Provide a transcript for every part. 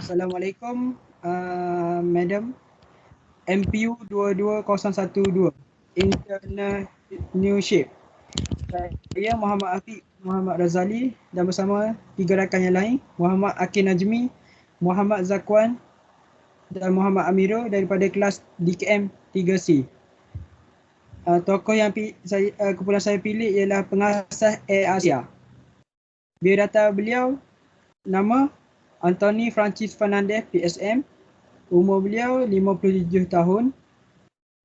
Assalamualaikum, Madam. MPU 22012 Internship. Saya Muhammad Afiq Muhammad Razali dan bersama tiga rakan yang lain, Muhammad Akin Najmi, Muhammad Zakwan dan Muhammad Amirul daripada kelas DKM 3C. Tokoh yang kumpulan saya pilih ialah pengasas Air Asia. Biodata beliau, nama Anthony Francis Fernandez PSM, umur beliau 57 tahun,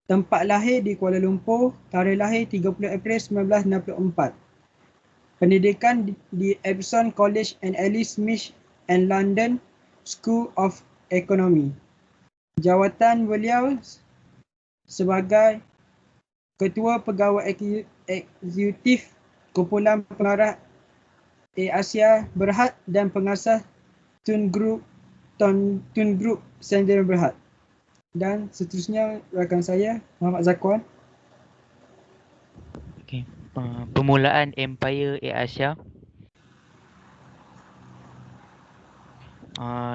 tempat lahir di Kuala Lumpur, tarikh lahir 30 April 1964. Pendidikan di Epsom College and Alice Smith and London School of Economy. Jawatan beliau sebagai Ketua Pegawai Eksekutif Kumpulan Pengarah Asia Berhad dan pengasas Tun Group Sdn Berhad. Dan seterusnya rakan saya Muhammad Zakwan. Okay. Permulaan Empire Air Asia.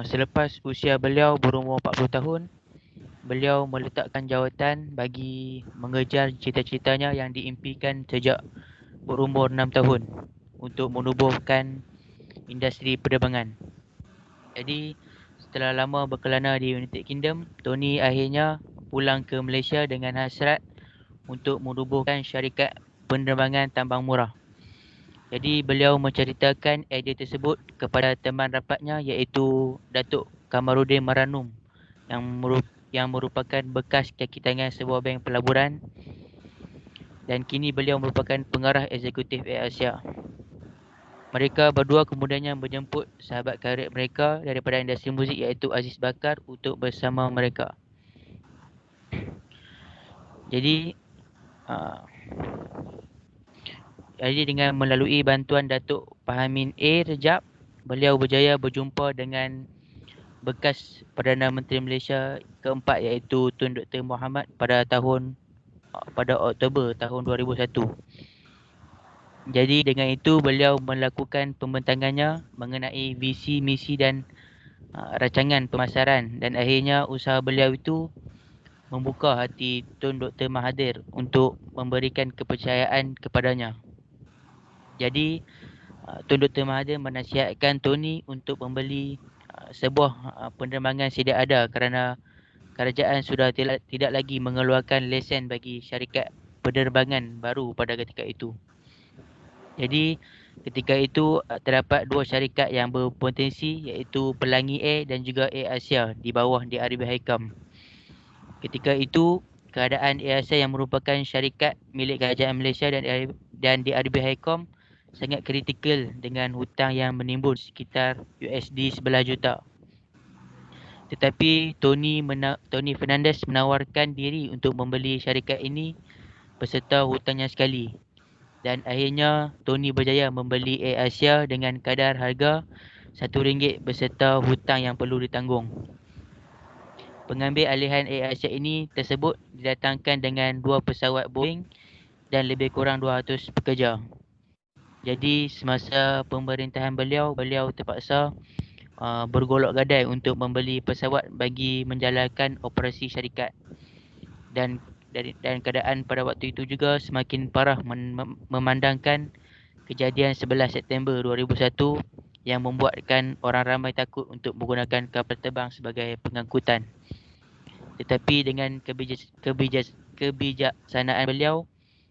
Selepas usia beliau berumur 40 tahun, beliau meletakkan jawatan bagi mengejar cita-citanya yang diimpikan sejak berumur 6 tahun untuk menubuhkan industri penerbangan. Jadi setelah lama berkelana di United Kingdom, Tony akhirnya pulang ke Malaysia dengan hasrat untuk menubuhkan syarikat penerbangan tambang murah. Jadi beliau menceritakan idea tersebut kepada teman rapatnya iaitu Datuk Kamarudin Maranum yang merupakan bekas kaki tangan sebuah bank pelaburan dan kini beliau merupakan pengarah eksekutif Air Asia. Mereka berdua kemudiannya menjemput sahabat karib mereka daripada industri muzik iaitu Aziz Bakar untuk bersama mereka. Jadi dengan melalui bantuan Datuk Pahamin A. Rejab, beliau berjaya berjumpa dengan bekas Perdana Menteri Malaysia keempat iaitu Tun Dr. Mohamad pada Oktober tahun 2001. Jadi dengan itu beliau melakukan pembentangannya mengenai visi, misi dan rancangan pemasaran dan akhirnya usaha beliau itu membuka hati Tun Dr. Mahathir untuk memberikan kepercayaan kepadanya. Jadi Tun Dr. Mahathir menasihatkan Tony untuk membeli sebuah penerbangan sedia ada kerana kerajaan sudah tidak lagi mengeluarkan lesen bagi syarikat penerbangan baru pada ketika itu. Jadi ketika itu terdapat dua syarikat yang berpotensi iaitu Pelangi Air dan juga Air Asia di bawah DRB Haikam. Ketika itu keadaan Air Asia yang merupakan syarikat milik kerajaan Malaysia dan DRB Haikam sangat kritikal dengan hutang yang menimbul sekitar USD 11 juta. Tetapi Tony Fernandez menawarkan diri untuk membeli syarikat ini beserta hutangnya sekali. Dan akhirnya Tony berjaya membeli Air Asia dengan kadar harga RM1 beserta hutang yang perlu ditanggung. Pengambil alihan Air Asia ini tersebut didatangkan dengan 2 pesawat Boeing dan lebih kurang 200 pekerja. Jadi semasa pemerintahan beliau terpaksa bergolak gadai untuk membeli pesawat bagi menjalankan operasi syarikat. Dan keadaan pada waktu itu juga semakin parah memandangkan kejadian 11 September 2001 yang membuatkan orang ramai takut untuk menggunakan kapal terbang sebagai pengangkutan. Tetapi dengan kebijaksanaan beliau,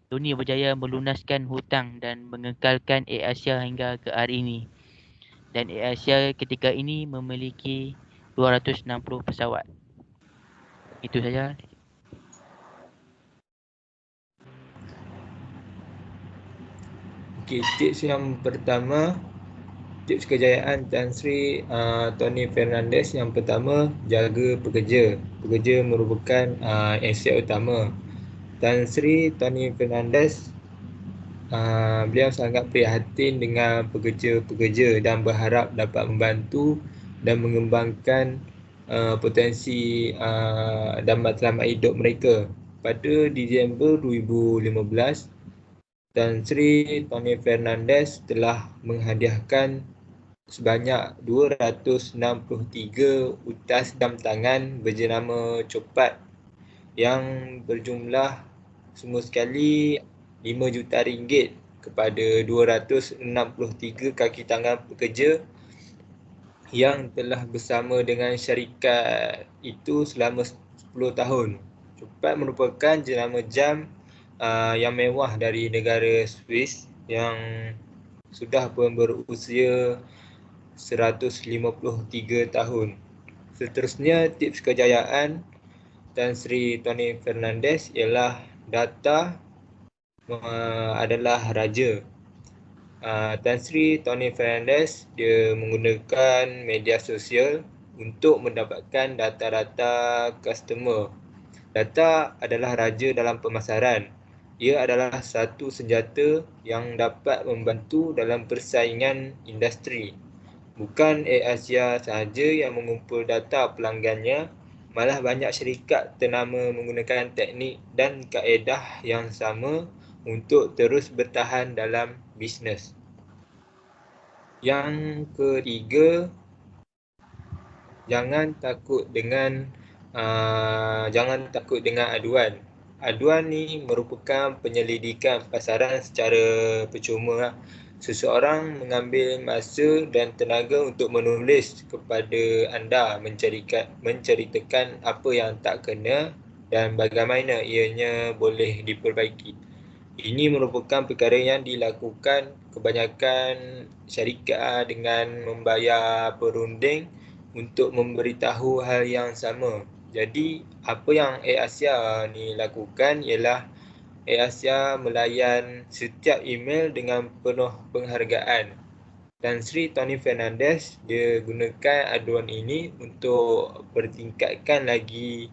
Tony berjaya melunaskan hutang dan mengekalkan Air Asia hingga ke hari ini. Dan Air Asia ketika ini memiliki 260 pesawat. Itu saja. Okey, tips yang pertama, tips kejayaan Tan Sri Tony Fernandez yang pertama, jaga pekerja. Pekerja merupakan aset utama. Tan Sri Tony Fernandez beliau sangat prihatin dengan pekerja-pekerja dan berharap dapat membantu dan mengembangkan potensi dan matlamat hidup mereka. Pada Disember 2015, Tan Sri Tony Fernandez telah menghadiahkan sebanyak 263 utas jam tangan berjenama Copat yang berjumlah semua sekali RM5 juta kepada 263 kaki tangan pekerja yang telah bersama dengan syarikat itu selama 10 tahun. Copat merupakan jenama jam yang mewah dari negara Swiss yang sudah pun berusia 153 tahun. Seterusnya, tips kejayaan Tan Sri Tony Fernandes ialah data adalah raja. Tan Sri Tony Fernandes dia menggunakan media sosial untuk mendapatkan data-data customer. Data adalah raja dalam pemasaran. Ia adalah satu senjata yang dapat membantu dalam persaingan industri. Bukan AirAsia sahaja yang mengumpul data pelanggannya, malah banyak syarikat ternama menggunakan teknik dan kaedah yang sama untuk terus bertahan dalam bisnes. Yang ketiga, jangan takut dengan aduan. Aduan ni merupakan penyelidikan pasaran secara percuma. Seseorang mengambil masa dan tenaga untuk menulis kepada anda menceritakan apa yang tak kena dan bagaimana ianya boleh diperbaiki. Ini merupakan perkara yang dilakukan kebanyakan syarikat dengan membayar perunding untuk memberitahu hal yang sama. Jadi, apa yang AirAsia ni lakukan ialah AirAsia melayan setiap email dengan penuh penghargaan. Dan Sri Tony Fernandes dia gunakan aduan ini untuk bertingkatkan lagi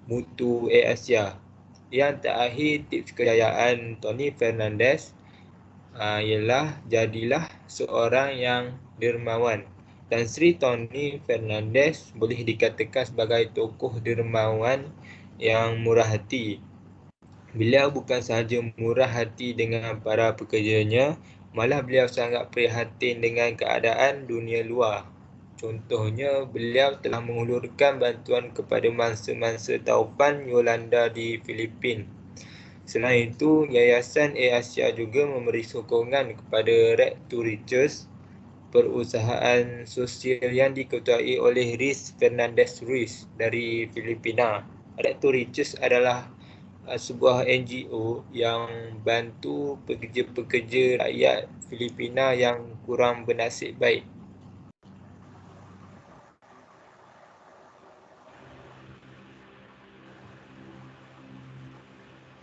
mutu AirAsia. Yang terakhir, tips kejayaan Tony Fernandes ialah jadilah seorang yang dermawan. Tan Sri Tony Fernandes boleh dikatakan sebagai tokoh dermawan yang murah hati. Beliau bukan sahaja murah hati dengan para pekerjanya, malah beliau sangat prihatin dengan keadaan dunia luar. Contohnya, beliau telah mengulurkan bantuan kepada mangsa-mangsa taupan Yolanda di Filipina. Selain itu, Yayasan AirAsia juga memberi sokongan kepada Rags to Riches, perusahaan sosial yang diketuai oleh Riz Fernandez Ruiz dari Filipina. Rags to Riches adalah sebuah NGO yang bantu pekerja-pekerja rakyat Filipina yang kurang bernasib baik.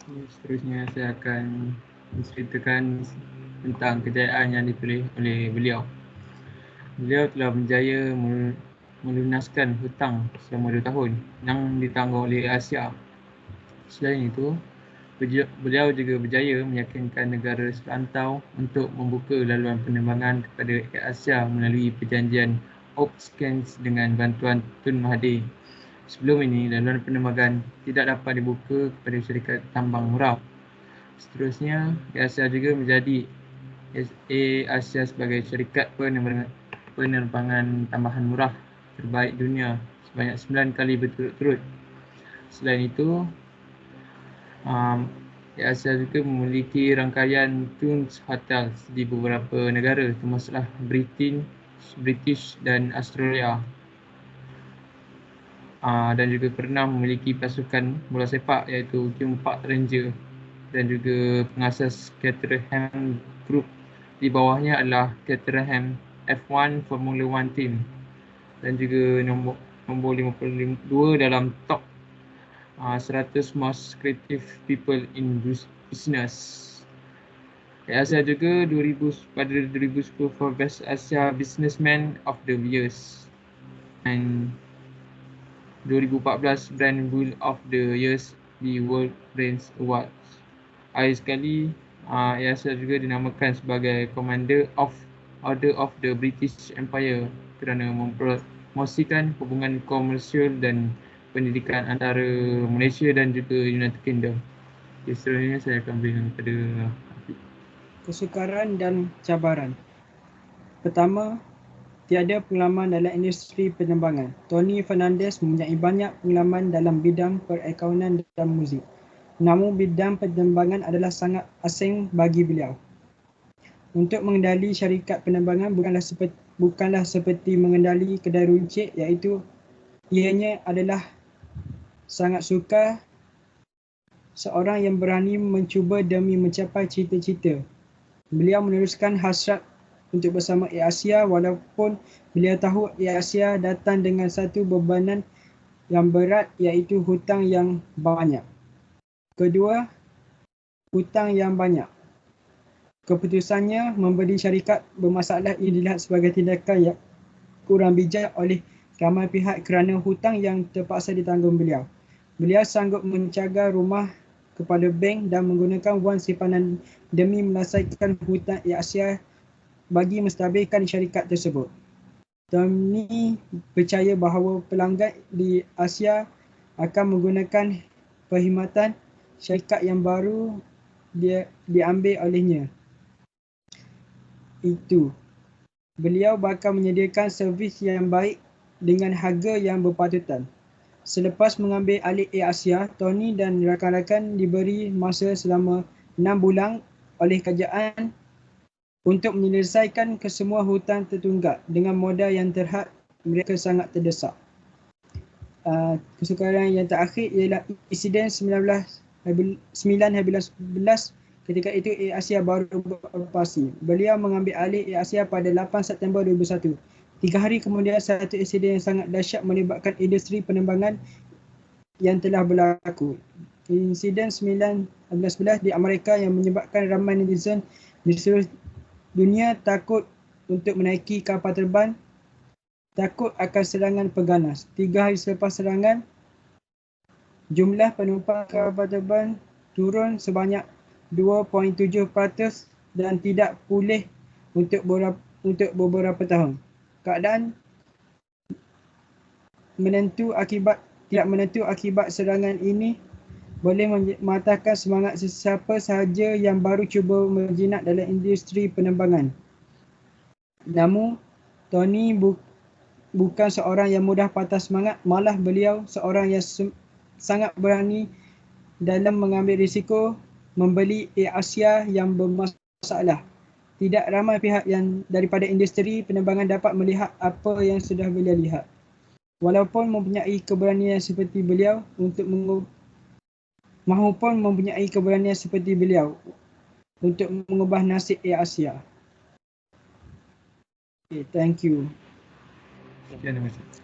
Seterusnya saya akan menceritakan tentang kejayaan yang dipilih oleh beliau. Beliau telah berjaya melunaskan hutang selama 2 tahun yang ditanggung oleh Asia. Selain itu, beliau juga berjaya meyakinkan negara serantau untuk membuka laluan penerbangan kepada Asia melalui perjanjian OPSCANS dengan bantuan Tun Mahathir. Sebelum ini, laluan penerbangan tidak dapat dibuka kepada syarikat tambang murah. Seterusnya, AirAsia juga menjadi AirAsia sebagai syarikat penerbangan tambahan murah terbaik dunia sebanyak 9 kali berturut-turut. Selain itu, AirAsia juga memiliki rangkaian Tunes Hotels di beberapa negara termasuklah British dan Australia. Dan juga pernah memiliki pasukan bola sepak iaitu Game Park Ranger dan juga pengasas Caterham Group. Di bawahnya adalah Caterham F1 Formula 1 team dan juga nombor 52 dalam top 100 most creative people in business. AirAsia juga pada 2010 Forbes Asia Businessman of the Years dan 2014 Brand Bull of the Years di World Brands Awards. Akhir sekali, AirAsia juga dinamakan sebagai Commander of Order of the British Empire kerana mempromosikan hubungan komersial dan pendidikan antara Malaysia dan juga United Kingdom. Seterusnya saya akan berikan kepada Kesukaran dan cabaran. Pertama, tiada pengalaman dalam industri penerbangan. Tony Fernandez mempunyai banyak pengalaman dalam bidang perakaunan dan muzik. Namun bidang penerbangan adalah sangat asing bagi beliau. Untuk mengendali syarikat penerbangan bukanlah seperti mengendali kedai runcit, iaitu ianya adalah sangat sukar seorang yang berani mencuba demi mencapai cita-cita. Beliau meneruskan hasrat untuk bersama Air Asia walaupun beliau tahu Air Asia datang dengan satu bebanan yang berat, iaitu hutang yang banyak. Kedua, hutang yang banyak. Keputusannya membeli syarikat bermasalah ia dilihat sebagai tindakan yang kurang bijak oleh ramai pihak kerana hutang yang terpaksa ditanggung beliau. Beliau sanggup mencagar rumah kepada bank dan menggunakan wang simpanan demi menyelesaikan hutang Air Asia bagi menstabilkan syarikat tersebut. Tony percaya bahawa pelanggan di Asia akan menggunakan perkhidmatan syarikat yang baru diambil olehnya. Itu. Beliau bakal menyediakan servis yang baik dengan harga yang berpatutan. Selepas mengambil alih Air Asia, Tony dan rakan-rakan diberi masa selama 6 bulan oleh kerajaan untuk menyelesaikan kesemua hutang tertunggak. Dengan modal yang terhad, mereka sangat terdesak. Kesukaran yang terakhir ialah insiden 9/11. Ketika itu Air Asia baru beroperasi. Beliau mengambil alih Air Asia pada 8 September 2001. 3 hari kemudian, satu insiden yang sangat dahsyat melibatkan industri penerbangan yang telah berlaku. Insiden 9/11 di Amerika yang menyebabkan ramai netizen di seluruh dunia takut untuk menaiki kapal terbang, takut akan serangan pengganas. 3 hari selepas serangan, jumlah penumpang kapal terbang turun sebanyak 2.7% dan tidak pulih untuk beberapa tahun. Keadaan tidak menentu akibat serangan ini boleh mematahkan semangat sesiapa sahaja yang baru cuba berjinak dalam industri penerbangan. Namun, Tony bukan seorang yang mudah patah semangat, malah beliau seorang yang sangat berani dalam mengambil risiko membeli Air Asia yang bermasalah. Tidak ramai pihak yang daripada industri penerbangan dapat melihat apa yang sudah beliau lihat. Walaupun mempunyai keberanian seperti beliau untuk mengubah nasib Air Asia. Okay, thank you. Sekian, terima kasih.